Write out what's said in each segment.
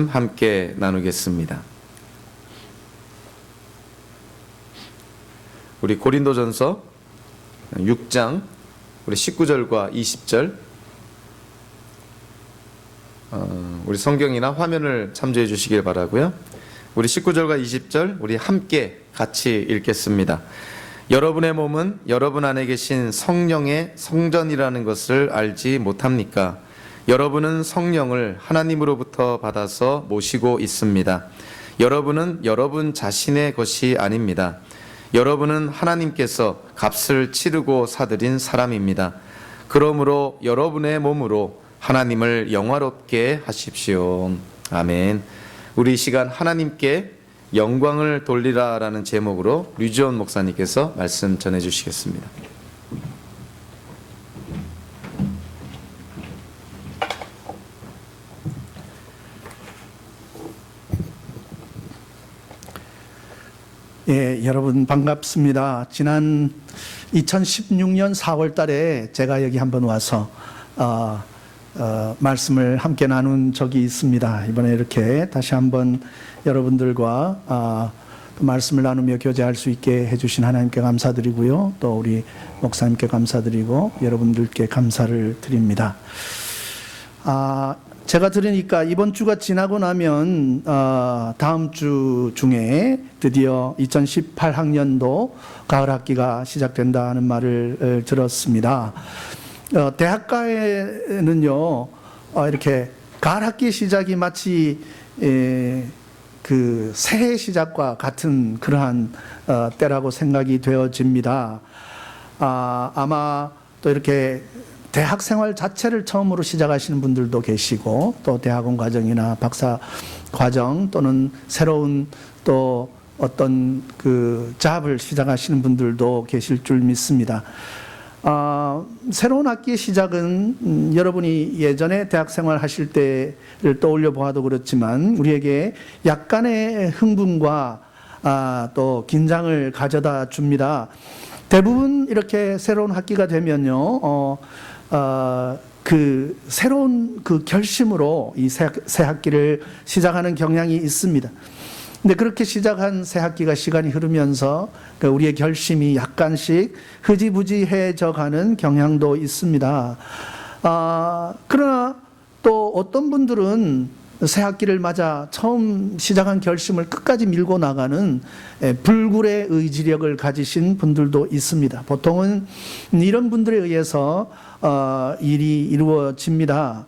함께 나누겠습니다. 우리 고린도전서 6장 우리 19절과 20절 우리 성경이나 화면을 참조해 주시길 바라고요. 우리 19절과 20절 우리 함께 같이 읽겠습니다. 여러분의 몸은 여러분 안에 계신 성령의 성전이라는 것을 알지 못합니까? 여러분은 성령을 하나님으로부터 받아서 모시고 있습니다. 여러분은 여러분 자신의 것이 아닙니다. 여러분은 하나님께서 값을 치르고 사들인 사람입니다. 그러므로 여러분의 몸으로 하나님을 영화롭게 하십시오. 아멘. 우리 이 시간 하나님께 영광을 돌리라라는 제목으로 류지원 목사님께서 말씀 전해 주시겠습니다. 예, 여러분 반갑습니다. 지난 2016년 4월 달에 제가 여기 한번 와서 말씀을 함께 나눈 적이 있습니다. 이번에 이렇게 다시 한번 여러분들과 말씀을 나누며 교제할 수 있게 해주신 하나님께 감사드리고요. 또 우리 목사님께 감사드리고 여러분들께 감사를 드립니다. 제가 들으니까 이번 주가 지나고 나면 다음 주 중에 드디어 2018학년도 가을 학기가 시작된다는 말을 들었습니다. 대학가에는요 이렇게 가을 학기 시작이 마치 그 새해 시작과 같은 그러한 때라고 생각이 되어집니다. 아마 또 이렇게 대학 생활 자체를 처음으로 시작하시는 분들도 계시고 또 대학원 과정이나 박사 과정 또는 새로운 또 어떤 그 잡을 시작하시는 분들도 계실 줄 믿습니다. 새로운 학기의 시작은 여러분이 예전에 대학 생활 하실 때를 떠올려 보아도 그렇지만 우리에게 약간의 흥분과 또 긴장을 가져다 줍니다. 대부분 이렇게 새로운 학기가 되면요, 그 새로운 그 결심으로 이 새 학기를 시작하는 경향이 있습니다. 근데 그렇게 시작한 새 학기가 시간이 흐르면서 우리의 결심이 약간씩 흐지부지해져 가는 경향도 있습니다. 그러나 또 어떤 분들은 새 학기를 맞아 처음 시작한 결심을 끝까지 밀고 나가는 불굴의 의지력을 가지신 분들도 있습니다. 보통은 이런 분들에 의해서 일이 이루어집니다.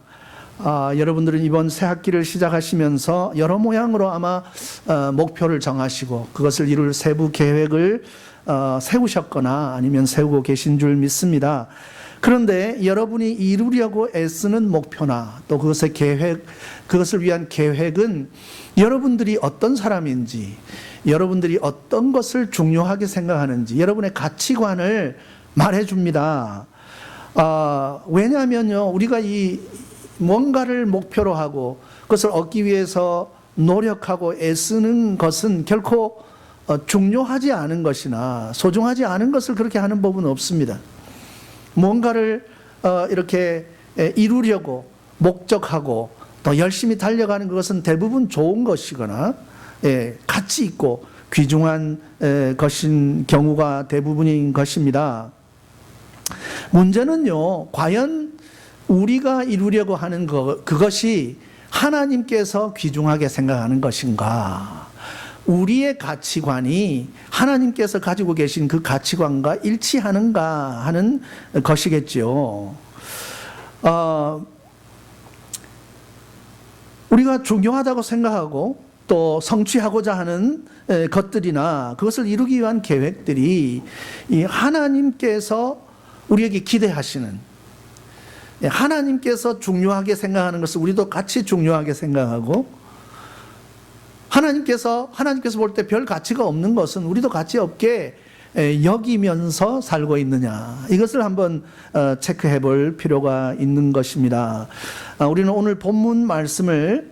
여러분들은 이번 새 학기를 시작하시면서 여러 모양으로 아마 목표를 정하시고 그것을 이룰 세부 계획을 세우셨거나 아니면 세우고 계신 줄 믿습니다. 그런데 여러분이 이루려고 애쓰는 목표나 또 그것의 계획, 그것을 위한 계획은 여러분들이 어떤 사람인지, 여러분들이 어떤 것을 중요하게 생각하는지, 여러분의 가치관을 말해줍니다. 왜냐하면요, 우리가 이 뭔가를 목표로 하고 그것을 얻기 위해서 노력하고 애쓰는 것은 결코 중요하지 않은 것이나 소중하지 않은 것을 그렇게 하는 법은 없습니다. 뭔가를 이렇게 이루려고 목적하고 또 열심히 달려가는 것은 대부분 좋은 것이거나 가치 있고 귀중한 것인 경우가 대부분인 것입니다. 문제는요, 과연 우리가 이루려고 하는 그것이 하나님께서 귀중하게 생각하는 것인가? 우리의 가치관이 하나님께서 가지고 계신 그 가치관과 일치하는가 하는 것이겠죠. 우리가 중요하다고 생각하고 또 성취하고자 하는 것들이나 그것을 이루기 위한 계획들이 이 하나님께서 우리에게 기대하시는, 하나님께서 중요하게 생각하는 것을 우리도 같이 중요하게 생각하고 하나님께서 볼 때 별 가치가 없는 것은 우리도 가치 없게 여기면서 살고 있느냐, 이것을 한번 체크해 볼 필요가 있는 것입니다. 우리는 오늘 본문 말씀을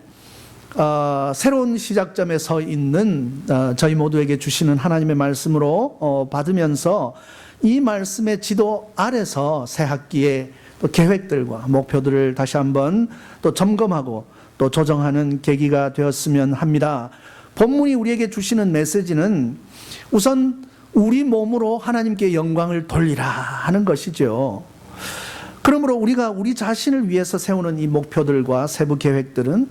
새로운 시작점에 서 있는 저희 모두에게 주시는 하나님의 말씀으로 받으면서 이 말씀의 지도 아래서 새 학기의 또 계획들과 목표들을 다시 한번 또 점검하고 또 조정하는 계기가 되었으면 합니다. 본문이 우리에게 주시는 메시지는 우선 우리 몸으로 하나님께 영광을 돌리라 하는 것이죠. 그러므로 우리가 우리 자신을 위해서 세우는 이 목표들과 세부 계획들은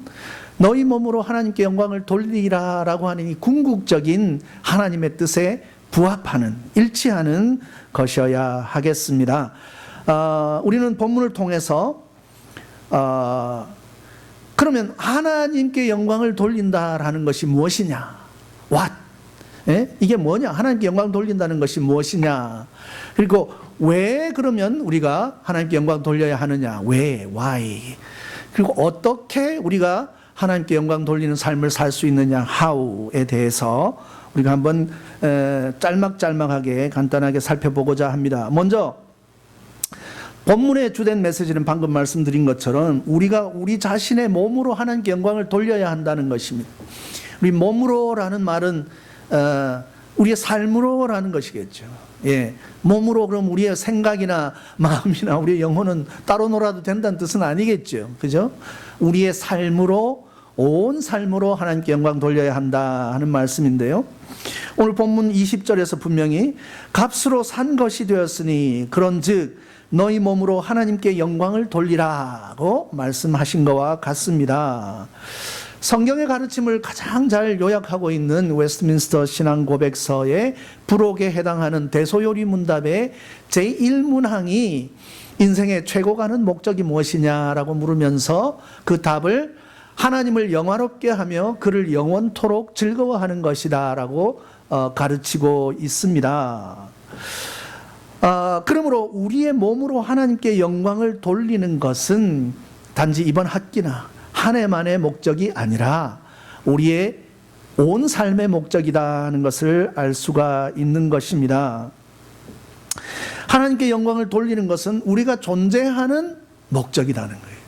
너희 몸으로 하나님께 영광을 돌리라라고 하는 이 궁극적인 하나님의 뜻에 부합하는, 일치하는 것이어야 하겠습니다. 우리는 본문을 통해서 그러면 하나님께 영광을 돌린다라는 것이 무엇이냐? What? 이게 뭐냐? 하나님께 영광 돌린다는 것이 무엇이냐? 그리고 왜 그러면 우리가 하나님께 영광 돌려야 하느냐? 왜? Why? 그리고 어떻게 우리가 하나님께 영광 돌리는 삶을 살 수 있느냐? How에 대해서 우리가 한번 짤막짤막하게 간단하게 살펴보고자 합니다. 먼저 본문의 주된 메시지는 방금 말씀드린 것처럼 우리가 우리 자신의 몸으로 하나님께 영광을 돌려야 한다는 것입니다. 우리 몸으로라는 말은 우리의 삶으로라는 것이겠죠. 예, 몸으로 그럼 우리의 생각이나 마음이나 우리의 영혼은 따로 놀아도 된다는 뜻은 아니겠죠. 그죠? 우리의 삶으로, 온 삶으로 하나님께 영광 돌려야 한다 하는 말씀인데요. 오늘 본문 20절에서 분명히 값으로 산 것이 되었으니 그런즉 너희 몸으로 하나님께 영광을 돌리라고 말씀하신 것과 같습니다. 성경의 가르침을 가장 잘 요약하고 있는 웨스트민스터 신앙 고백서의 부록에 해당하는 대소요리 문답의 제1문항이 인생의 최고 가는 목적이 무엇이냐라고 물으면서 그 답을 하나님을 영화롭게 하며 그를 영원토록 즐거워하는 것이다 라고 가르치고 있습니다. 그러므로 우리의 몸으로 하나님께 영광을 돌리는 것은 단지 이번 학기나 한 해만의 목적이 아니라 우리의 온 삶의 목적이다 하는 것을 알 수가 있는 것입니다. 하나님께 영광을 돌리는 것은 우리가 존재하는 목적이라는 거예요.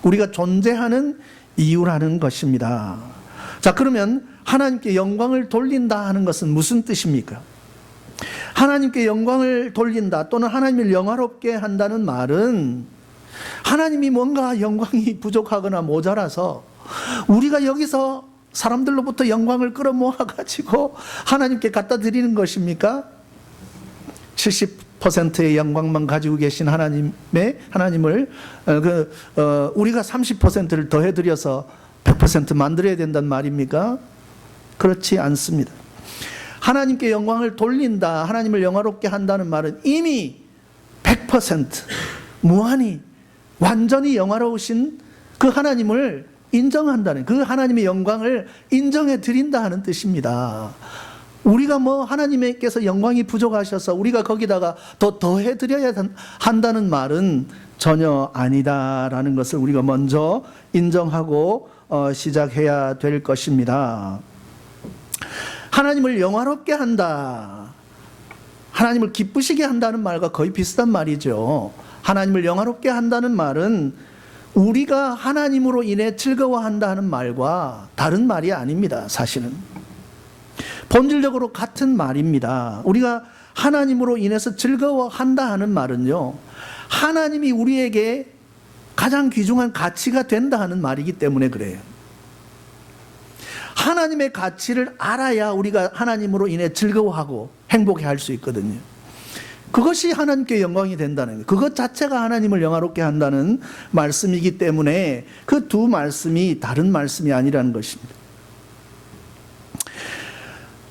우리가 존재하는 이유라는 것입니다. 자, 그러면 하나님께 영광을 돌린다 하는 것은 무슨 뜻입니까? 하나님께 영광을 돌린다 또는 하나님을 영화롭게 한다는 말은 하나님이 뭔가 영광이 부족하거나 모자라서 우리가 여기서 사람들로부터 영광을 끌어모아가지고 하나님께 갖다 드리는 것입니까? 70%의 영광만 가지고 계신 하나님을 우리가 30%를 더해드려서 100% 만들어야 된다는 말입니까? 그렇지 않습니다. 하나님께 영광을 돌린다, 하나님을 영화롭게 한다는 말은 이미 100% 무한히 완전히 영화로우신 그 하나님을 인정한다는, 그 하나님의 영광을 인정해 드린다 하는 뜻입니다. 우리가 하나님께서 영광이 부족하셔서 우리가 거기다가 더해 드려야 한다는 말은 전혀 아니다라는 것을 우리가 먼저 인정하고 시작해야 될 것입니다. 하나님을 영화롭게 한다, 하나님을 기쁘시게 한다는 말과 거의 비슷한 말이죠. 하나님을 영화롭게 한다는 말은 우리가 하나님으로 인해 즐거워한다 하는 말과 다른 말이 아닙니다. 사실은 본질적으로 같은 말입니다. 우리가 하나님으로 인해서 즐거워한다 하는 말은요, 하나님이 우리에게 가장 귀중한 가치가 된다 하는 말이기 때문에 그래요. 하나님의 가치를 알아야 우리가 하나님으로 인해 즐거워하고 행복해할 수 있거든요. 그것이 하나님께 영광이 된다는 거예요. 그것 자체가 하나님을 영화롭게 한다는 말씀이기 때문에 그 두 말씀이 다른 말씀이 아니라는 것입니다.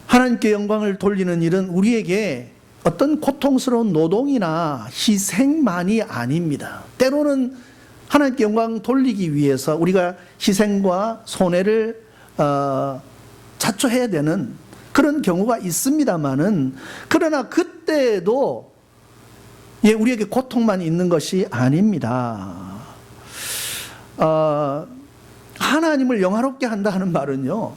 하나님께 영광을 돌리는 일은 우리에게 어떤 고통스러운 노동이나 희생만이 아닙니다. 때로는 하나님께 영광 돌리기 위해서 우리가 희생과 손해를 자초해야 되는 그런 경우가 있습니다만은, 그러나 그때도 우리에게 고통만 있는 것이 아닙니다. 하나님을 영화롭게 한다 하는 말은요,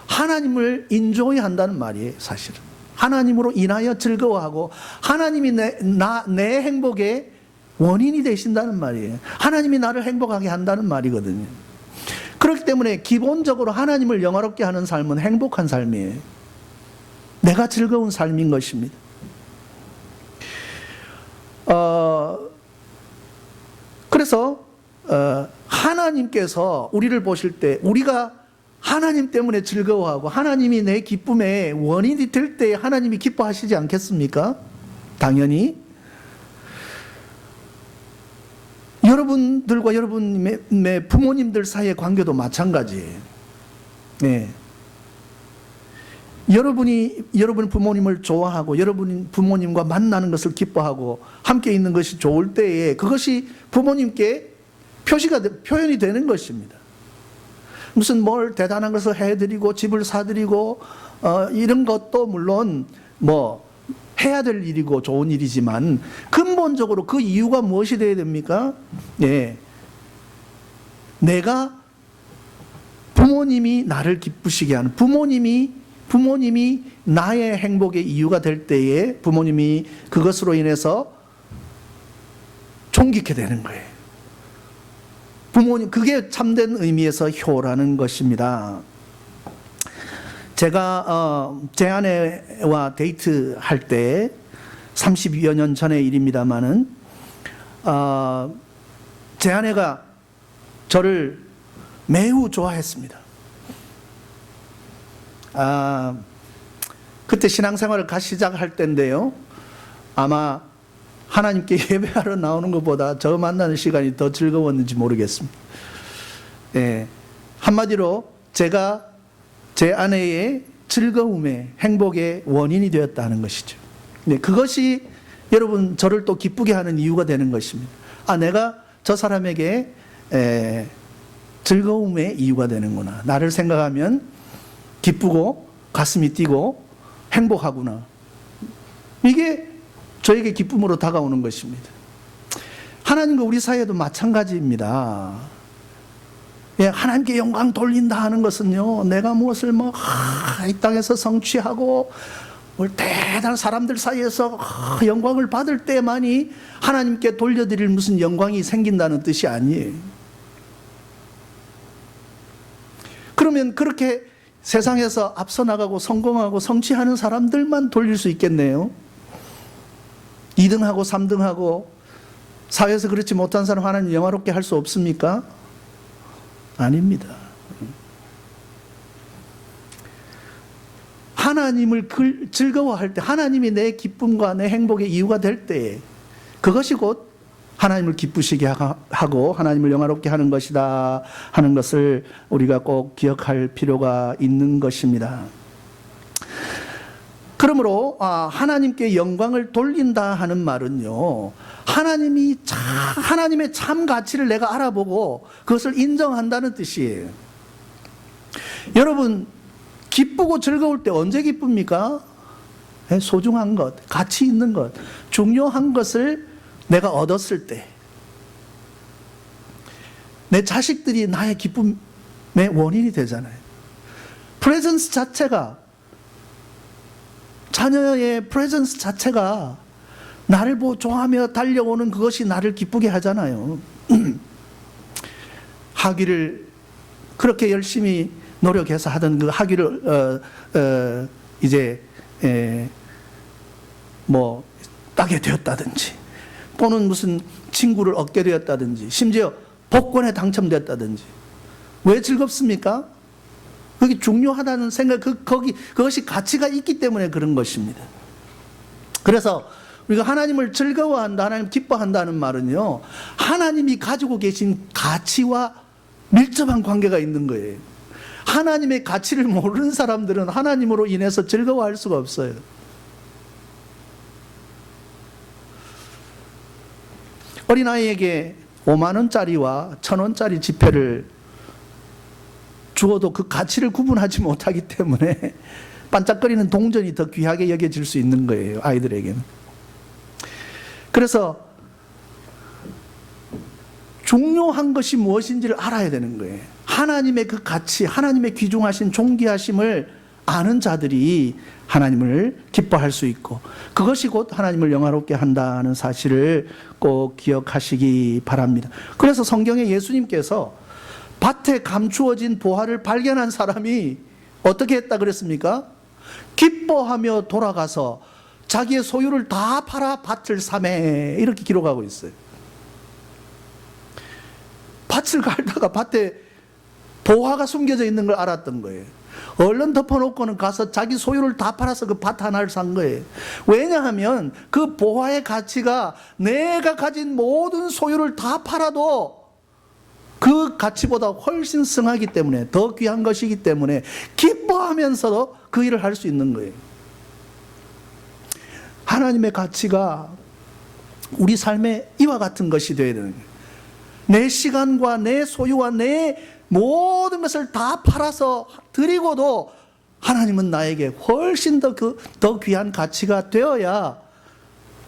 하나님을 인조히 한다는 말이에요. 사실은 하나님으로 인하여 즐거워하고 하나님이 내 행복의 원인이 되신다는 말이에요. 하나님이 나를 행복하게 한다는 말이거든요. 그렇기 때문에 기본적으로 하나님을 영화롭게 하는 삶은 행복한 삶이에요. 내가 즐거운 삶인 것입니다. 그래서 하나님께서 우리를 보실 때 우리가 하나님 때문에 즐거워하고 하나님이 내 기쁨의 원인이 될 때 하나님이 기뻐하시지 않겠습니까? 당연히 여러분들과 여러분의 부모님들 사이의 관계도 마찬가지예요. 네. 여러분이 여러분 부모님을 좋아하고 여러분 부모님과 만나는 것을 기뻐하고 함께 있는 것이 좋을 때에 그것이 부모님께 표현이 되는 것입니다. 무슨 뭘 대단한 것을 해드리고 집을 사드리고 이런 것도 물론 뭐 해야 될 일이고 좋은 일이지만 근본적으로 그 이유가 무엇이 되어야 됩니까? 네. 내가 부모님이 나를 기쁘시게 하는 부모님이 나의 행복의 이유가 될 때에 부모님이 그것으로 인해서 존귀케 되는 거예요. 부모님, 그게 참된 의미에서 효라는 것입니다. 제가 제 아내와 데이트할 때 30여 년 전의 일입니다마는 제 아내가 저를 매우 좋아했습니다. 그때 신앙생활을 시작할 때인데요. 아마 하나님께 예배하러 나오는 것보다 저 만나는 시간이 더 즐거웠는지 모르겠습니다. 예, 한마디로 제가 제 아내의 즐거움의 행복의 원인이 되었다는 것이죠. 네, 그것이 여러분 저를 또 기쁘게 하는 이유가 되는 것입니다. 내가 저 사람에게 즐거움의 이유가 되는구나. 나를 생각하면 기쁘고 가슴이 뛰고 행복하구나. 이게 저에게 기쁨으로 다가오는 것입니다. 하나님과 우리 사이에도 마찬가지입니다. 예, 하나님께 영광 돌린다 하는 것은요, 내가 무엇을 이 땅에서 성취하고 대단한 사람들 사이에서 영광을 받을 때만이 하나님께 돌려드릴 무슨 영광이 생긴다는 뜻이 아니에요. 그러면 그렇게 세상에서 앞서 나가고 성공하고 성취하는 사람들만 돌릴 수 있겠네요. 2등하고 3등하고 사회에서 그렇지 못한 사람 하나님 영화롭게 할 수 없습니까? 아닙니다. 하나님을 즐거워할 때, 하나님이 내 기쁨과 내 행복의 이유가 될 때에 그것이 곧 하나님을 기쁘시게 하고 하나님을 영화롭게 하는 것이다 하는 것을 우리가 꼭 기억할 필요가 있는 것입니다. 그러므로 하나님께 영광을 돌린다 하는 말은요, 하나님의 참 가치를 내가 알아보고 그것을 인정한다는 뜻이에요. 여러분, 기쁘고 즐거울 때 언제 기쁩니까? 소중한 것, 가치 있는 것, 중요한 것을 내가 얻었을 때, 내 자식들이 나의 기쁨의 원인이 되잖아요. 프레젠스 자체가, 자녀의 프레젠스 자체가 나를 좋아하며 달려오는 그것이 나를 기쁘게 하잖아요. 학위를 그렇게 열심히 노력해서 하던 그 학위를 이제 따게 되었다든지, 또는 무슨 친구를 얻게 되었다든지, 심지어 복권에 당첨됐다든지. 왜 즐겁습니까? 그게 중요하다는 생각, 그것이 가치가 있기 때문에 그런 것입니다. 그래서 우리가 하나님을 즐거워한다, 하나님 기뻐한다는 말은요, 하나님이 가지고 계신 가치와 밀접한 관계가 있는 거예요. 하나님의 가치를 모르는 사람들은 하나님으로 인해서 즐거워할 수가 없어요. 어린아이에게 5만 원짜리와 1,000원짜리 지폐를 주어도 그 가치를 구분하지 못하기 때문에 반짝거리는 동전이 더 귀하게 여겨질 수 있는 거예요, 아이들에게는. 그래서 중요한 것이 무엇인지를 알아야 되는 거예요. 하나님의 그 가치, 하나님의 귀중하신 존귀하심을 아는 자들이 하나님을 기뻐할 수 있고, 그것이 곧 하나님을 영화롭게 한다는 사실을 꼭 기억하시기 바랍니다. 그래서 성경에 예수님께서 밭에 감추어진 보화를 발견한 사람이 어떻게 했다 그랬습니까? 기뻐하며 돌아가서 자기의 소유를 다 팔아 밭을 사매, 이렇게 기록하고 있어요. 밭을 갈다가 밭에 보화가 숨겨져 있는 걸 알았던 거예요. 얼른 덮어놓고는 가서 자기 소유를 다 팔아서 그 밭 하나를 산 거예요. 왜냐하면 그 보화의 가치가 내가 가진 모든 소유를 다 팔아도 그 가치보다 훨씬 승하기 때문에, 더 귀한 것이기 때문에 기뻐하면서도 그 일을 할 수 있는 거예요. 하나님의 가치가 우리 삶에 이와 같은 것이 되어야 되는 거예요. 내 시간과 내 소유와 내 모든 것을 다 팔아서 드리고도 하나님은 나에게 훨씬 더 귀한 가치가 되어야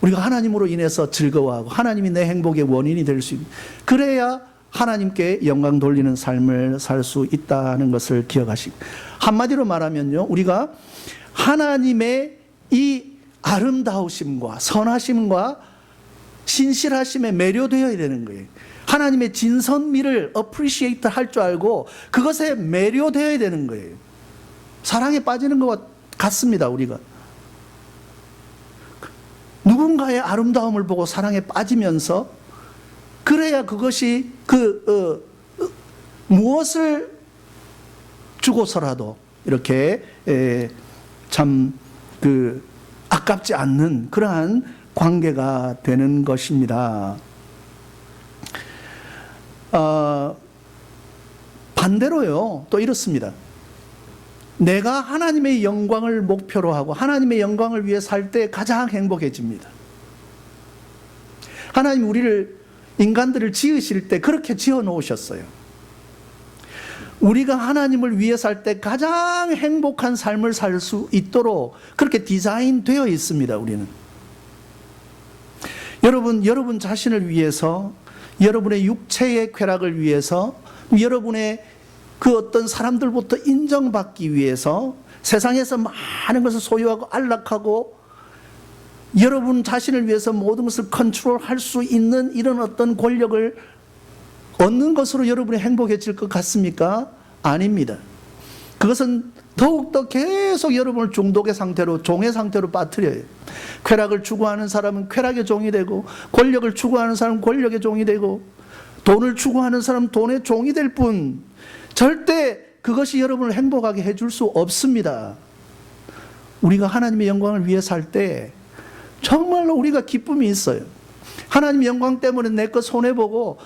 우리가 하나님으로 인해서 즐거워하고 하나님이 내 행복의 원인이 될 수 있는, 그래야 하나님께 영광 돌리는 삶을 살 수 있다는 것을 기억하시고, 한마디로 말하면요, 우리가 하나님의 이 아름다우심과 선하심과 신실하심에 매료되어야 되는 거예요. 하나님의 진선미를 appreciate 할 줄 알고 그것에 매료되어야 되는 거예요. 사랑에 빠지는 것과 같습니다. 우리가 누군가의 아름다움을 보고 사랑에 빠지면서, 그래야 그것이 무엇을 주고서라도 이렇게 참 아깝지 않는 그러한 관계가 되는 것입니다. 반대로요, 또 이렇습니다. 내가 하나님의 영광을 목표로 하고 하나님의 영광을 위해 살 때 가장 행복해집니다. 하나님 우리를, 인간들을 지으실 때 그렇게 지어 놓으셨어요. 우리가 하나님을 위해 살 때 가장 행복한 삶을 살 수 있도록 그렇게 디자인되어 있습니다. 우리는 여러분 자신을 위해서, 여러분의 육체의 쾌락을 위해서, 여러분의 그 어떤 사람들부터 인정받기 위해서 세상에서 많은 것을 소유하고 안락하고 여러분 자신을 위해서 모든 것을 컨트롤할 수 있는 이런 어떤 권력을 얻는 것으로 여러분이 행복해질 것 같습니까? 아닙니다. 그것은 더욱더 계속 여러분을 중독의 상태로, 종의 상태로 빠뜨려요. 쾌락을 추구하는 사람은 쾌락의 종이 되고, 권력을 추구하는 사람은 권력의 종이 되고, 돈을 추구하는 사람은 돈의 종이 될 뿐, 절대 그것이 여러분을 행복하게 해줄 수 없습니다. 우리가 하나님의 영광을 위해 살 때 정말로 우리가 기쁨이 있어요. 하나님의 영광 때문에 내 것 손해보고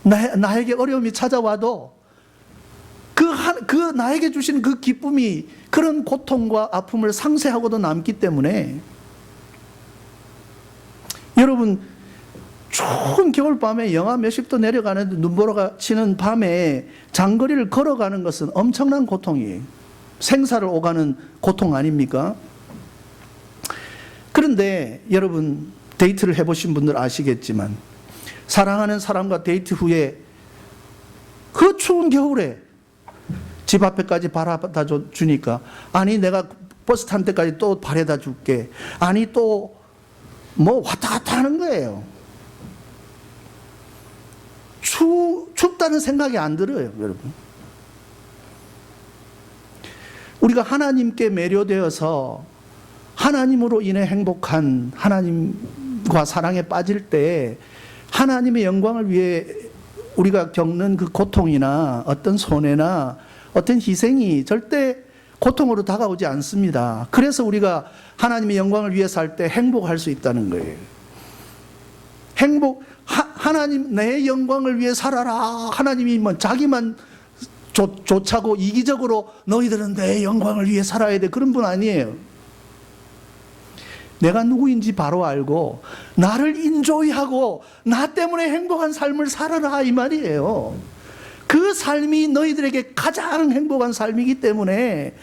나에게 어려움이 찾아와도 그 나에게 주신 그 기쁨이 그런 고통과 아픔을 상쇄하고도 남기 때문에, 여러분 추운 겨울밤에 영하 몇십 도 내려가는데 눈보라가 치는 밤에 장거리를 걸어가는 것은 엄청난 고통이에요. 생사를 오가는 고통 아닙니까? 그런데 여러분 데이트를 해보신 분들 아시겠지만, 사랑하는 사람과 데이트 후에 그 추운 겨울에 집 앞에까지 바라다 주니까, 아니 내가 버스 탄 데까지 또 바래다 줄게, 아니 또 뭐 왔다 갔다 하는 거예요. 춥다는 생각이 안 들어요, 여러분. 우리가 하나님께 매료되어서 하나님으로 인해 행복한, 하나님과 사랑에 빠질 때 하나님의 영광을 위해 우리가 겪는 그 고통이나 어떤 손해나 어떤 희생이 절대 고통으로 다가오지 않습니다. 그래서 우리가 하나님의 영광을 위해 살 때 행복할 수 있다는 거예요. 하나님 내 영광을 위해 살아라. 하나님이 뭐 자기만 좋자고 이기적으로 너희들은 내 영광을 위해 살아야 돼, 그런 분 아니에요. 내가 누구인지 바로 알고 나를 인조이하고 나 때문에 행복한 삶을 살아라, 이 말이에요. 그 삶이 너희들에게 가장 행복한 삶이기 때문에,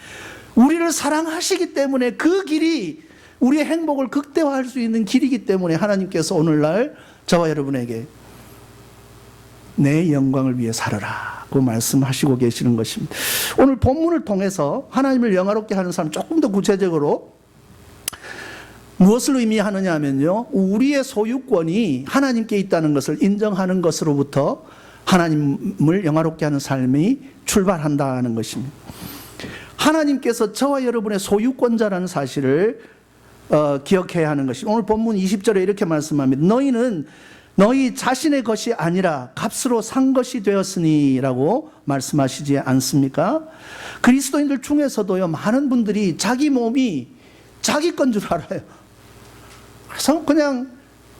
우리를 사랑하시기 때문에, 그 길이 우리의 행복을 극대화할 수 있는 길이기 때문에 하나님께서 오늘날 저와 여러분에게 내 영광을 위해 살아라고 말씀하시고 계시는 것입니다. 오늘 본문을 통해서 하나님을 영화롭게 하는 삶, 조금 더 구체적으로 무엇을 의미하느냐 하면요, 우리의 소유권이 하나님께 있다는 것을 인정하는 것으로부터 하나님을 영화롭게 하는 삶이 출발한다는 것입니다. 하나님께서 저와 여러분의 소유권자라는 사실을 기억해야 하는 것입니다. 오늘 본문 20절에 이렇게 말씀합니다. 너희는 너희 자신의 것이 아니라 값으로 산 것이 되었으니라고 말씀하시지 않습니까? 그리스도인들 중에서도요, 많은 분들이 자기 몸이 자기 건 줄 알아요. 그래서 그냥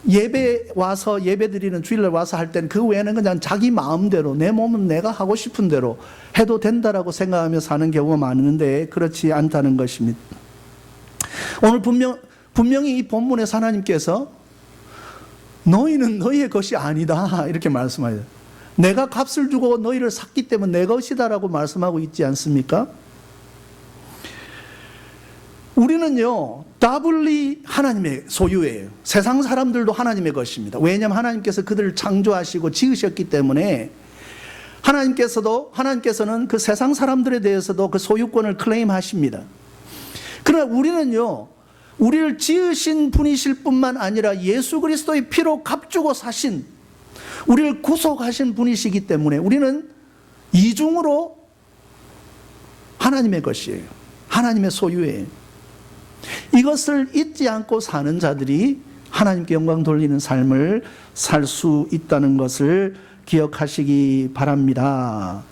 예배 와서 예배 드리는 주일날 와서 할 땐 그 외에는 그냥 자기 마음대로 내 몸은 내가 하고 싶은 대로 해도 된다라고 생각하며 사는 경우가 많은데 그렇지 않다는 것입니다. 오늘 분명히 이 본문에서 하나님께서 너희는 너희의 것이 아니다 이렇게 말씀하세요. 내가 값을 주고 너희를 샀기 때문에 내 것이다라고 말씀하고 있지 않습니까? 우리는요, 더블리 하나님의 소유예요. 세상 사람들도 하나님의 것입니다. 왜냐하면 하나님께서 그들을 창조하시고 지으셨기 때문에 하나님께서는 그 세상 사람들에 대해서도 그 소유권을 클레임하십니다. 그러나 우리는요, 우리를 지으신 분이실 뿐만 아니라 예수 그리스도의 피로 값주고 사신, 우리를 구속하신 분이시기 때문에 우리는 이중으로 하나님의 것이에요. 하나님의 소유예요. 이것을 잊지 않고 사는 자들이 하나님께 영광 돌리는 삶을 살 수 있다는 것을 기억하시기 바랍니다.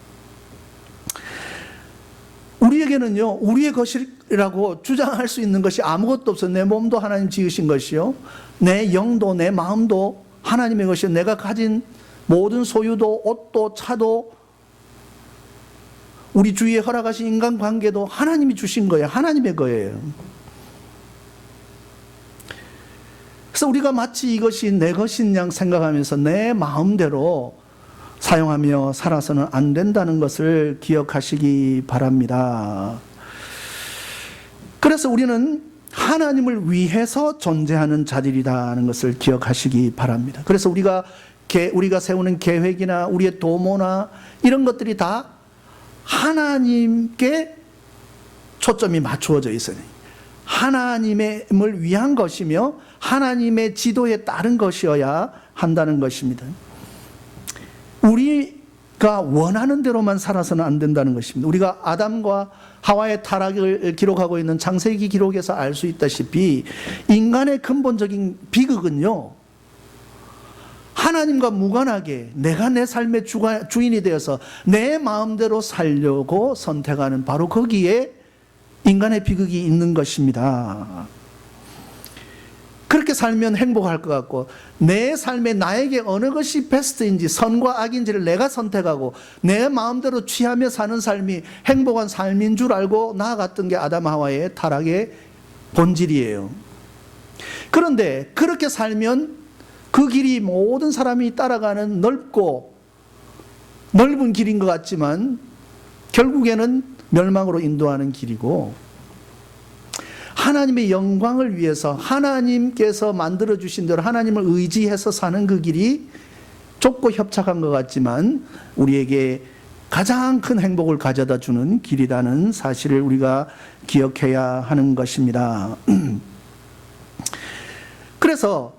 우리에게는요, 우리의 것이라고 주장할 수 있는 것이 아무것도 없어요. 내 몸도 하나님 지으신 것이요, 내 영도 내 마음도 하나님의 것이요, 내가 가진 모든 소유도 옷도 차도 우리 주위에 허락하신 인간관계도 하나님이 주신 거예요. 하나님의 거예요. 그래서 우리가 마치 이것이 내 것인 양 생각하면서 내 마음대로 사용하며 살아서는 안 된다는 것을 기억하시기 바랍니다. 그래서 우리는 하나님을 위해서 존재하는 자들이라는 것을 기억하시기 바랍니다. 그래서 우리가 세우는 계획이나 우리의 도모나 이런 것들이 다 하나님께 초점이 맞추어져 있어요. 하나님을 위한 것이며 하나님의 지도에 따른 것이어야 한다는 것입니다. 우리가 원하는 대로만 살아서는 안 된다는 것입니다. 우리가 아담과 하와의 타락을 기록하고 있는 창세기 기록에서 알 수 있다시피 인간의 근본적인 비극은요, 하나님과 무관하게 내가 내 삶의 주인이 되어서 내 마음대로 살려고 선택하는 바로 거기에 인간의 비극이 있는 것입니다. 그렇게 살면 행복할 것 같고, 내 삶에 나에게 어느 것이 베스트인지 선과 악인지를 내가 선택하고 내 마음대로 취하며 사는 삶이 행복한 삶인 줄 알고 나아갔던 게 아담 하와의 타락의 본질이에요. 그런데 그렇게 살면 그 길이 모든 사람이 따라가는 넓은 길인 것 같지만 결국에는 멸망으로 인도하는 길이고, 하나님의 영광을 위해서 하나님께서 만들어주신 대로 하나님을 의지해서 사는 그 길이 좁고 협착한 것 같지만 우리에게 가장 큰 행복을 가져다 주는 길이라는 사실을 우리가 기억해야 하는 것입니다. 그래서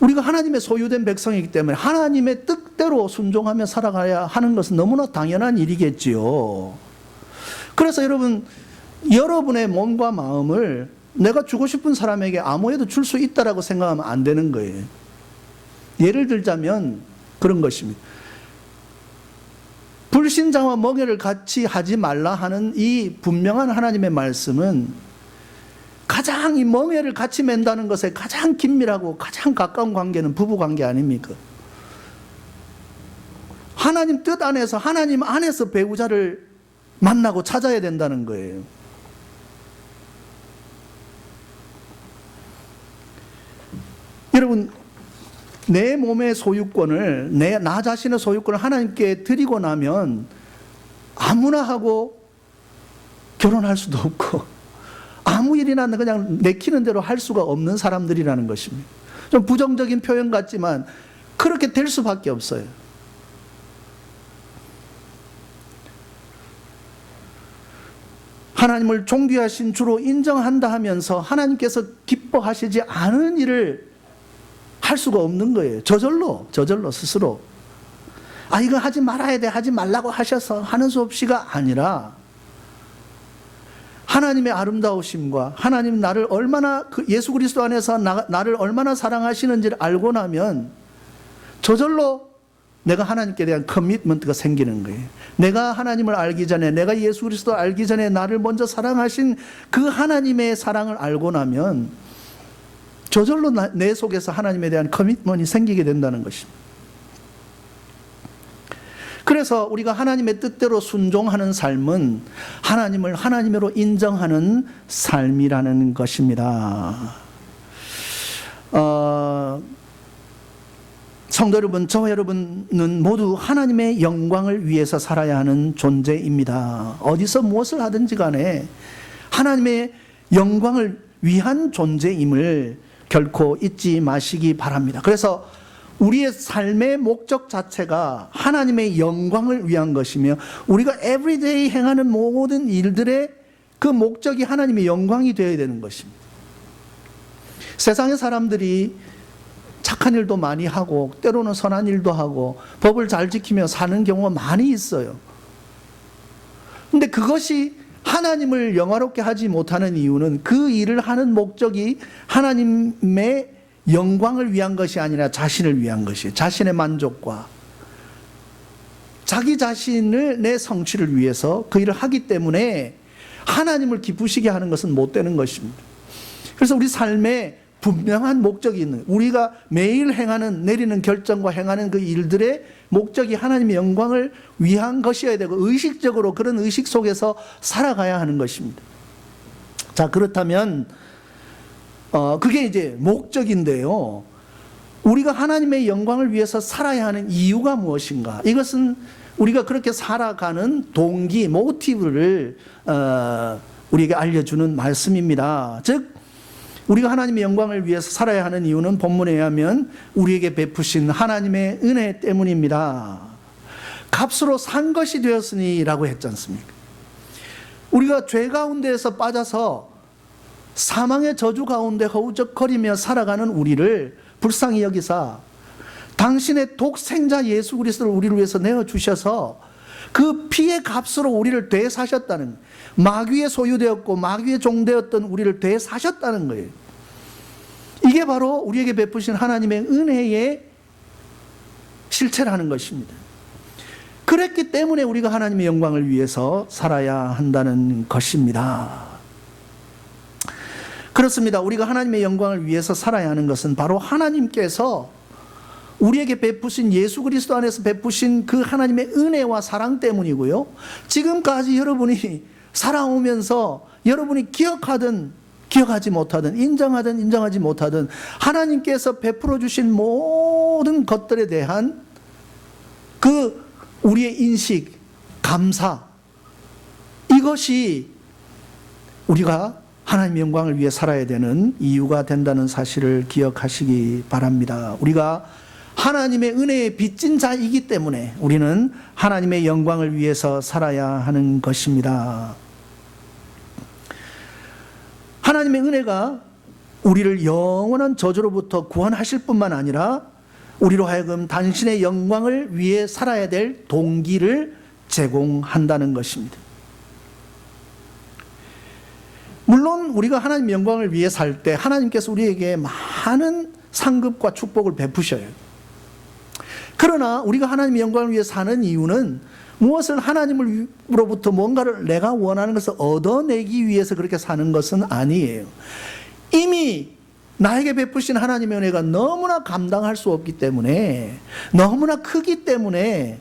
우리가 하나님의 소유된 백성이기 때문에 하나님의 뜻대로 순종하며 살아가야 하는 것은 너무나 당연한 일이겠지요. 그래서 여러분의 몸과 마음을 내가 주고 싶은 사람에게 아무에도 줄 수 있다라고 생각하면 안 되는 거예요. 예를 들자면 그런 것입니다. 불신자와 멍에를 같이 하지 말라 하는 이 분명한 하나님의 말씀은 가장 이 멍에를 같이 맨다는 것에 가장 긴밀하고 가장 가까운 관계는 부부관계 아닙니까? 하나님 뜻 안에서 하나님 안에서 배우자를 만나고 찾아야 된다는 거예요. 여러분, 내 몸의 소유권을, 나 자신의 소유권을 하나님께 드리고 나면 아무나 하고 결혼할 수도 없고 아무 일이나 그냥 내키는 대로 할 수가 없는 사람들이라는 것입니다. 좀 부정적인 표현 같지만 그렇게 될 수밖에 없어요. 하나님을 존귀하신 주로 인정한다 하면서 하나님께서 기뻐하시지 않은 일을 할 수가 없는 거예요. 저절로 스스로. 이거 하지 말아야 돼, 하지 말라고 하셔서 하는 수 없이가 아니라 하나님의 아름다우심과 하나님 나를 얼마나 예수 그리스도 안에서 나를 얼마나 사랑하시는지를 알고 나면 저절로 내가 하나님께 대한 커미트먼트가 생기는 거예요. 내가 하나님을 알기 전에, 내가 예수 그리스도를 알기 전에 나를 먼저 사랑하신 그 하나님의 사랑을 알고 나면 저절로 내 속에서 하나님에 대한 커미트먼트가 생기게 된다는 것입니다. 그래서 우리가 하나님의 뜻대로 순종하는 삶은 하나님을 하나님으로 인정하는 삶이라는 것입니다. 성도 여러분, 저와 여러분은 모두 하나님의 영광을 위해서 살아야 하는 존재입니다. 어디서 무엇을 하든지 간에 하나님의 영광을 위한 존재임을 결코 잊지 마시기 바랍니다. 그래서 우리의 삶의 목적 자체가 하나님의 영광을 위한 것이며 우리가 everyday 행하는 모든 일들의 그 목적이 하나님의 영광이 되어야 되는 것입니다. 세상의 사람들이 착한 일도 많이 하고 때로는 선한 일도 하고 법을 잘 지키며 사는 경우가 많이 있어요. 그런데 그것이 하나님을 영화롭게 하지 못하는 이유는 그 일을 하는 목적이 하나님의 영광을 위한 것이 아니라 자신을 위한 것이에요. 자신의 만족과 자기 자신을 내 성취를 위해서 그 일을 하기 때문에 하나님을 기쁘시게 하는 것은 못 되는 것입니다. 그래서 우리 삶에 분명한 목적이 있는, 우리가 매일 내리는 결정과 행하는 그 일들의 목적이 하나님의 영광을 위한 것이어야 되고 의식적으로 그런 의식 속에서 살아가야 하는 것입니다. 자, 그렇다면 그게 이제 목적인데요. 우리가 하나님의 영광을 위해서 살아야 하는 이유가 무엇인가? 이것은 우리가 그렇게 살아가는 동기, 모티브를 우리에게 알려주는 말씀입니다. 즉 우리가 하나님의 영광을 위해서 살아야 하는 이유는 본문에 의하면 우리에게 베푸신 하나님의 은혜 때문입니다. 값으로 산 것이 되었으니 라고 했지 않습니까? 우리가 죄 가운데에서 빠져서 사망의 저주 가운데 허우적거리며 살아가는 우리를 불쌍히 여기사 당신의 독생자 예수 그리스도를 우리를 위해서 내어주셔서 그 피의 값으로 우리를 되사셨다는, 마귀의 소유되었고 마귀의 종되었던 우리를 되사셨다는 거예요. 이게 바로 우리에게 베푸신 하나님의 은혜의 실체라는 것입니다. 그랬기 때문에 우리가 하나님의 영광을 위해서 살아야 한다는 것입니다. 그렇습니다. 우리가 하나님의 영광을 위해서 살아야 하는 것은 바로 하나님께서 우리에게 베푸신 예수 그리스도 안에서 베푸신 그 하나님의 은혜와 사랑 때문이고요. 지금까지 여러분이 살아오면서 여러분이 기억하든 기억하지 못하든 인정하든 인정하지 못하든 하나님께서 베풀어 주신 모든 것들에 대한 그 우리의 인식, 감사, 이것이 우리가 하나님의 영광을 위해 살아야 되는 이유가 된다는 사실을 기억하시기 바랍니다. 우리가 하나님의 은혜에 빚진 자이기 때문에 우리는 하나님의 영광을 위해서 살아야 하는 것입니다. 하나님의 은혜가 우리를 영원한 저주로부터 구원하실 뿐만 아니라 우리로 하여금 당신의 영광을 위해 살아야 될 동기를 제공한다는 것입니다. 물론 우리가 하나님의 영광을 위해 살 때 하나님께서 우리에게 많은 상급과 축복을 베푸셔요. 그러나 우리가 하나님의 영광을 위해 사는 이유는 무엇을 하나님으로부터 뭔가를 내가 원하는 것을 얻어내기 위해서 그렇게 사는 것은 아니에요. 이미 나에게 베푸신 하나님의 은혜가 너무나 감당할 수 없기 때문에, 너무나 크기 때문에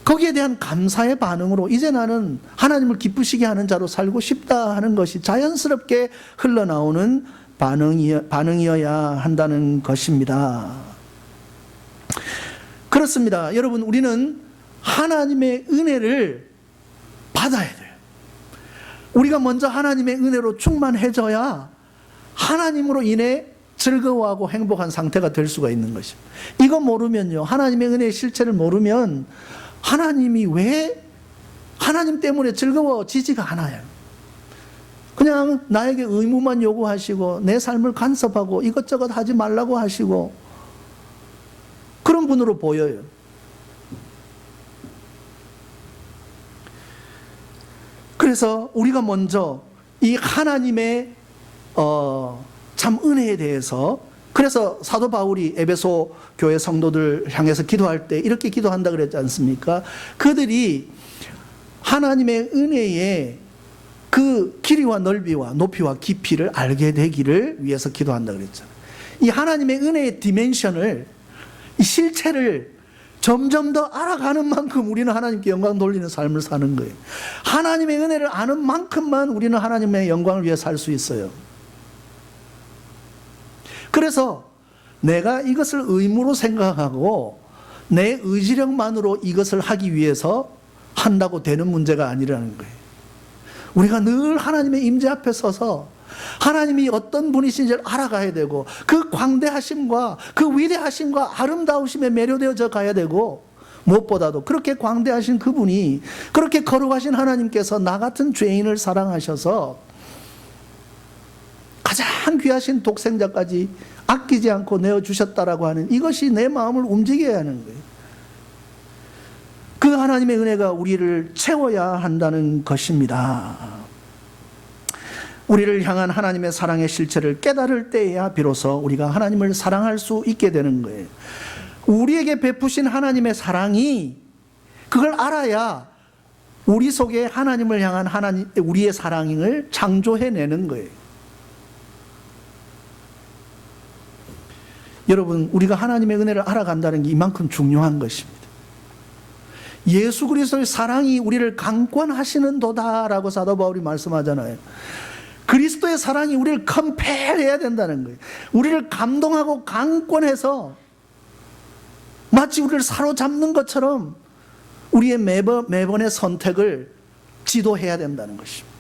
거기에 대한 감사의 반응으로 이제 나는 하나님을 기쁘시게 하는 자로 살고 싶다 하는 것이 자연스럽게 흘러나오는 반응이어야 한다는 것입니다. 그렇습니다. 여러분, 우리는 하나님의 은혜를 받아야 돼요. 우리가 먼저 하나님의 은혜로 충만해져야 하나님으로 인해 즐거워하고 행복한 상태가 될 수가 있는 것입니다. 이거 모르면요, 하나님의 은혜의 실체를 모르면 하나님이 왜 하나님 때문에 즐거워지지가 않아요. 그냥 나에게 의무만 요구하시고 내 삶을 간섭하고 이것저것 하지 말라고 하시고 그런 분으로 보여요. 그래서 우리가 먼저 이 하나님의 참 은혜에 대해서, 그래서 사도 바울이 에베소 교회 성도들 향해서 기도할 때 이렇게 기도한다 그랬지 않습니까? 그들이 하나님의 은혜의 그 길이와 넓이와 높이와 깊이를 알게 되기를 위해서 기도한다 그랬잖아요. 이 하나님의 은혜의 디멘션을, 이 실체를 점점 더 알아가는 만큼 우리는 하나님께 영광 돌리는 삶을 사는 거예요. 하나님의 은혜를 아는 만큼만 우리는 하나님의 영광을 위해 살 수 있어요. 그래서 내가 이것을 의무로 생각하고 내 의지력만으로 이것을 하기 위해서 한다고 되는 문제가 아니라는 거예요. 우리가 늘 하나님의 임재 앞에 서서 하나님이 어떤 분이신지를 알아가야 되고, 그 광대하심과 그 위대하심과 아름다우심에 매료되어져 가야 되고, 무엇보다도 그렇게 광대하신 그분이, 그렇게 거룩하신 하나님께서 나 같은 죄인을 사랑하셔서 가장 귀하신 독생자까지 아끼지 않고 내어주셨다라고 하는 이것이 내 마음을 움직여야 하는 거예요. 그 하나님의 은혜가 우리를 채워야 한다는 것입니다. 우리를 향한 하나님의 사랑의 실체를 깨달을 때에야 비로소 우리가 하나님을 사랑할 수 있게 되는 거예요. 우리에게 베푸신 하나님의 사랑이, 그걸 알아야 우리 속에 하나님을 향한 우리의 사랑을 창조해내는 거예요. 여러분, 우리가 하나님의 은혜를 알아간다는 게 이만큼 중요한 것입니다. 예수 그리스도의 사랑이 우리를 강권하시는 도다라고 사도 바울이 말씀하잖아요. 그리스도의 사랑이 우리를 컴펠해야 된다는 거예요. 우리를 감동하고 강권해서 마치 우리를 사로잡는 것처럼 우리의 매번의 선택을 지도해야 된다는 것입니다.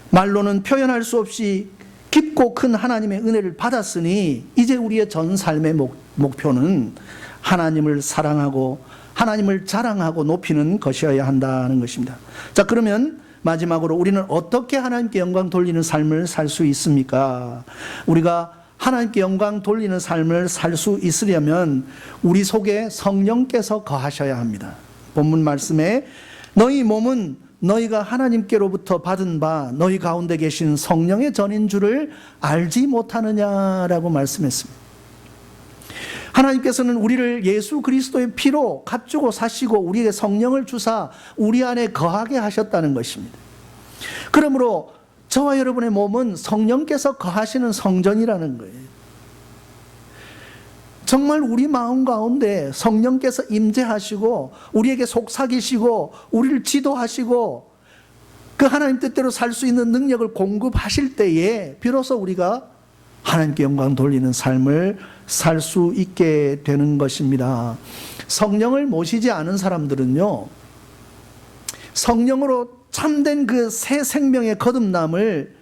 말로는 표현할 수 없이 깊고 큰 하나님의 은혜를 받았으니 이제 우리의 전 삶의 목표는 하나님을 사랑하고 하나님을 자랑하고 높이는 것이어야 한다는 것입니다. 자, 그러면 마지막으로 우리는 어떻게 하나님께 영광 돌리는 삶을 살 수 있습니까? 우리가 하나님께 영광 돌리는 삶을 살 수 있으려면 우리 속에 성령께서 거하셔야 합니다. 본문 말씀에 너희 몸은 너희가 하나님께로부터 받은 바 너희 가운데 계신 성령의 전인 줄을 알지 못하느냐라고 말씀했습니다. 하나님께서는 우리를 예수 그리스도의 피로 값주고 사시고 우리에게 성령을 주사 우리 안에 거하게 하셨다는 것입니다. 그러므로 저와 여러분의 몸은 성령께서 거하시는 성전이라는 거예요. 정말 우리 마음 가운데 성령께서 임재하시고 우리에게 속삭이시고 우리를 지도하시고 그 하나님 뜻대로 살 수 있는 능력을 공급하실 때에 비로소 우리가 하나님께 영광 돌리는 삶을 살 수 있게 되는 것입니다. 성령을 모시지 않은 사람들은요, 성령으로 참된 그 새 생명의 거듭남을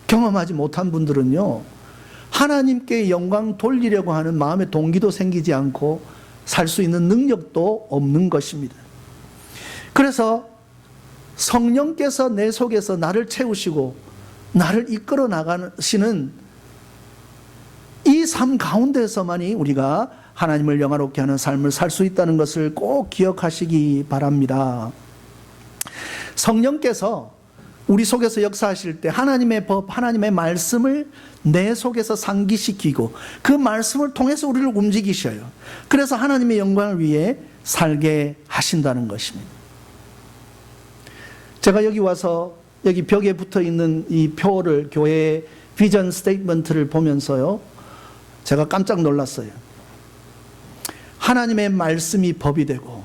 경험하지 못한 분들은요, 하나님께 영광 돌리려고 하는 마음의 동기도 생기지 않고 살 수 있는 능력도 없는 것입니다. 그래서 성령께서 내 속에서 나를 채우시고 나를 이끌어 나가시는 이 삶 가운데서만이 우리가 하나님을 영화롭게 하는 삶을 살 수 있다는 것을 꼭 기억하시기 바랍니다. 성령께서 우리 속에서 역사하실 때 하나님의 법, 하나님의 말씀을 내 속에서 상기시키고 그 말씀을 통해서 우리를 움직이셔요. 그래서 하나님의 영광을 위해 살게 하신다는 것입니다. 제가 여기 와서 여기 벽에 붙어 있는 이 표를, 교회의 비전 스테이트먼트를 보면서요, 제가 깜짝 놀랐어요. 하나님의 말씀이 법이 되고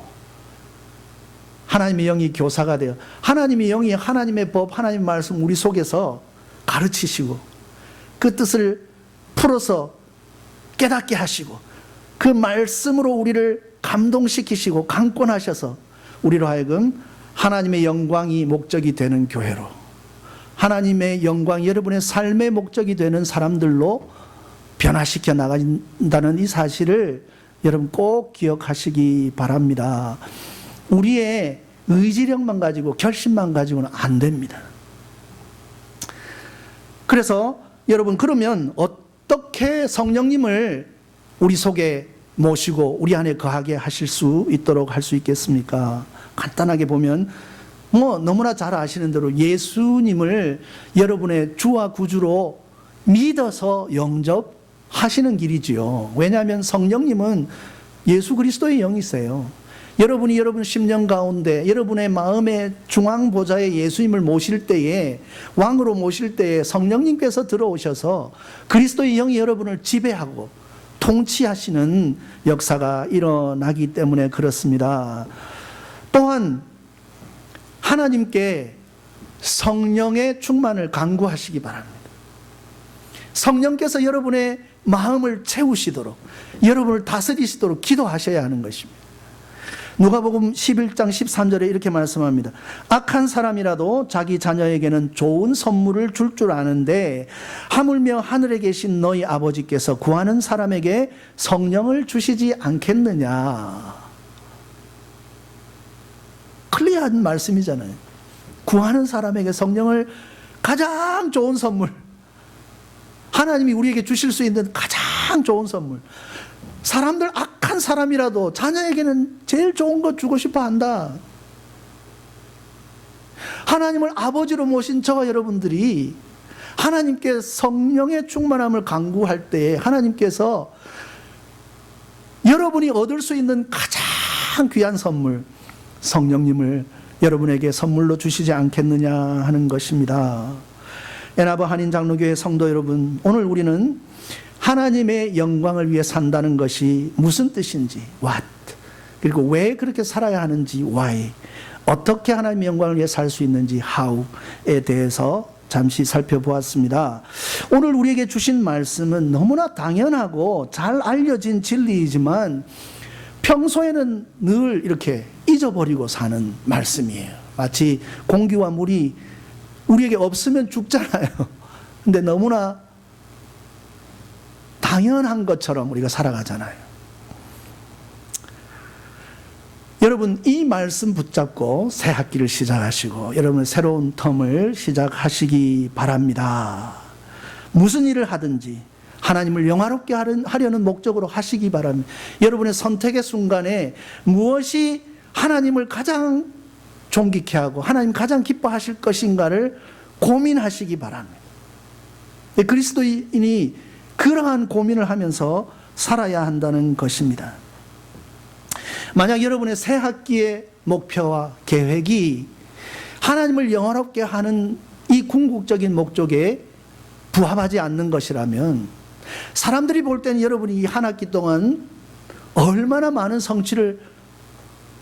하나님의 영이 교사가 되어 하나님의 영이 하나님의 법, 하나님의 말씀 우리 속에서 가르치시고 그 뜻을 풀어서 깨닫게 하시고 그 말씀으로 우리를 감동시키시고 강권하셔서 우리로 하여금 하나님의 영광이 목적이 되는 교회로, 하나님의 영광이 여러분의 삶의 목적이 되는 사람들로 변화시켜 나간다는 이 사실을 여러분 꼭 기억하시기 바랍니다. 우리의 의지력만 가지고 결심만 가지고는 안 됩니다. 그래서 여러분, 그러면 어떻게 성령님을 우리 속에 모시고 우리 안에 거하게 하실 수 있도록 할 수 있겠습니까? 간단하게 보면 너무나 잘 아시는 대로 예수님을 여러분의 주와 구주로 믿어서 영접하시는 길이지요. 왜냐하면 성령님은 예수 그리스도의 영이세요. 여러분이 여러분 심령 가운데 여러분의 마음의 중앙 보좌에 예수님을 모실 때에, 왕으로 모실 때에 성령님께서 들어오셔서 그리스도의 영이 여러분을 지배하고 통치하시는 역사가 일어나기 때문에 그렇습니다. 또한 하나님께 성령의 충만을 간구하시기 바랍니다. 성령께서 여러분의 마음을 채우시도록, 여러분을 다스리시도록 기도하셔야 하는 것입니다. 누가복음 11장 13절에 이렇게 말씀합니다. 악한 사람이라도 자기 자녀에게는 좋은 선물을 줄 줄 아는데 하물며 하늘에 계신 너희 아버지께서 구하는 사람에게 성령을 주시지 않겠느냐. 클리어한 말씀이잖아요. 구하는 사람에게 성령을, 가장 좋은 선물, 하나님이 우리에게 주실 수 있는 가장 좋은 선물. 사람들 악한 사람이라도 자녀에게는 제일 좋은 거 주고 싶어 한다. 하나님을 아버지로 모신 저와 여러분들이 하나님께 성령의 충만함을 간구할 때에 하나님께서 여러분이 얻을 수 있는 가장 귀한 선물, 성령님을 여러분에게 선물로 주시지 않겠느냐 하는 것입니다. 애나버 한인장로교회 성도 여러분, 오늘 우리는 하나님의 영광을 위해 산다는 것이 무슨 뜻인지, what, 그리고 왜 그렇게 살아야 하는지, why, 어떻게 하나님의 영광을 위해 살 수 있는지, how에 대해서 잠시 살펴보았습니다. 오늘 우리에게 주신 말씀은 너무나 당연하고 잘 알려진 진리이지만 평소에는 늘 이렇게 잊어버리고 사는 말씀이에요. 마치 공기와 물이 우리에게 없으면 죽잖아요. 근데 너무나 당연한 것처럼 우리가 살아가잖아요. 여러분, 이 말씀 붙잡고 새 학기를 시작하시고 여러분의 새로운 텀을 시작하시기 바랍니다. 무슨 일을 하든지 하나님을 영화롭게 하려는 목적으로 하시기 바랍니다. 여러분의 선택의 순간에 무엇이 하나님을 가장 존귀케 하고 하나님 가장 기뻐하실 것인가를 고민하시기 바랍니다. 그리스도인이 그러한 고민을 하면서 살아야 한다는 것입니다. 만약 여러분의 새 학기의 목표와 계획이 하나님을 영화롭게 하는 이 궁극적인 목적에 부합하지 않는 것이라면 사람들이 볼 때는 여러분이 이 한 학기 동안 얼마나 많은 성취를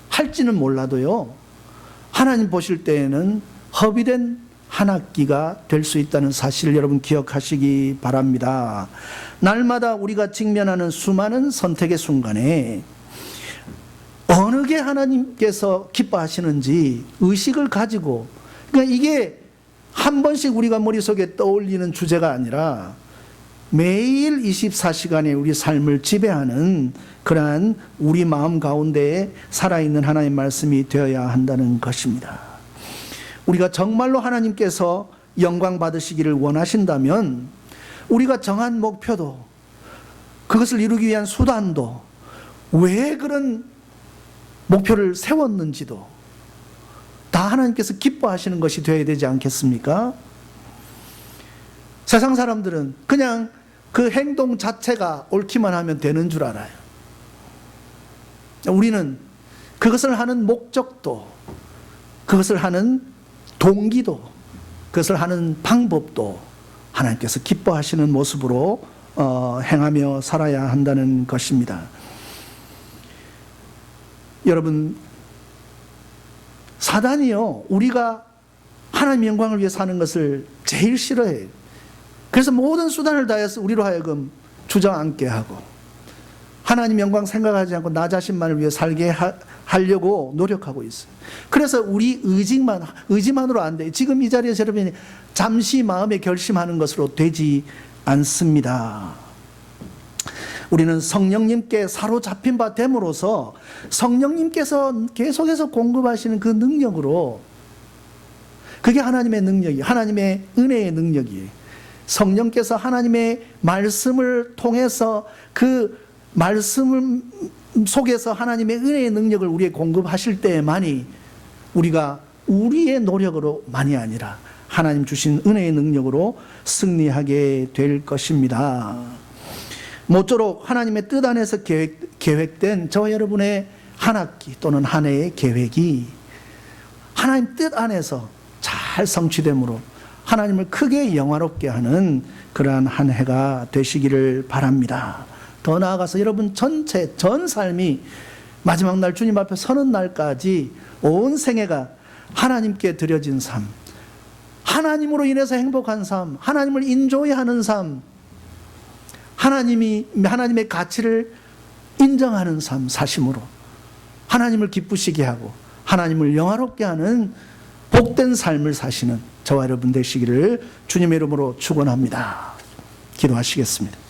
할지는 몰라도요, 하나님 보실 때에는 허비된 한 학기가 될 수 있다는 사실을 여러분 기억하시기 바랍니다. 날마다 우리가 직면하는 수많은 선택의 순간에 어느 게 하나님께서 기뻐하시는지 의식을 가지고, 그러니까 이게 한 번씩 우리가 머릿속에 떠올리는 주제가 아니라 매일 24시간의 우리 삶을 지배하는 그러한 우리 마음 가운데에 살아있는 하나님의 말씀이 되어야 한다는 것입니다. 우리가 정말로 하나님께서 영광 받으시기를 원하신다면 우리가 정한 목표도, 그것을 이루기 위한 수단도, 왜 그런 목표를 세웠는지도 다 하나님께서 기뻐하시는 것이 되어야 되지 않겠습니까? 세상 사람들은 그냥 그 행동 자체가 옳기만 하면 되는 줄 알아요. 우리는 그것을 하는 목적도, 그것을 하는 동기도, 그것을 하는 방법도 하나님께서 기뻐하시는 모습으로 행하며 살아야 한다는 것입니다. 여러분, 사단이요, 우리가 하나님 영광을 위해 사는 것을 제일 싫어해요. 그래서 모든 수단을 다해서 우리로 하여금 주저앉게 하고 하나님 영광 생각하지 않고 나 자신만을 위해 살게 하려고 노력하고 있어요. 그래서 우리 의지만으로 안 돼요. 지금 이 자리에서 여러분이 잠시 마음에 결심하는 것으로 되지 않습니다. 우리는 성령님께 사로잡힌 바 됨으로써 성령님께서 계속해서 공급하시는 그 능력으로, 그게 하나님의 능력이에요. 하나님의 은혜의 능력이에요. 성령께서 하나님의 말씀을 통해서 그 말씀 속에서 하나님의 은혜의 능력을 우리에게 공급하실 때에만이 우리가 우리의 노력으로 만이 아니라 하나님 주신 은혜의 능력으로 승리하게 될 것입니다. 모쪼록 하나님의 뜻 안에서 계획된 저와 여러분의 한 학기 또는 한 해의 계획이 하나님 뜻 안에서 잘 성취됨으로 하나님을 크게 영화롭게 하는 그러한 한 해가 되시기를 바랍니다. 더 나아가서 여러분 전체 전 삶이 마지막 날 주님 앞에 서는 날까지 온 생애가 하나님께 드려진 삶, 하나님으로 인해서 행복한 삶, 하나님을 인조해하는 삶, 하나님의 가치를 인정하는 삶 사심으로 하나님을 기쁘시게 하고 하나님을 영화롭게 하는 복된 삶을 사시는 저와 여러분 되시기를 주님의 이름으로 축원합니다. 기도하시겠습니다.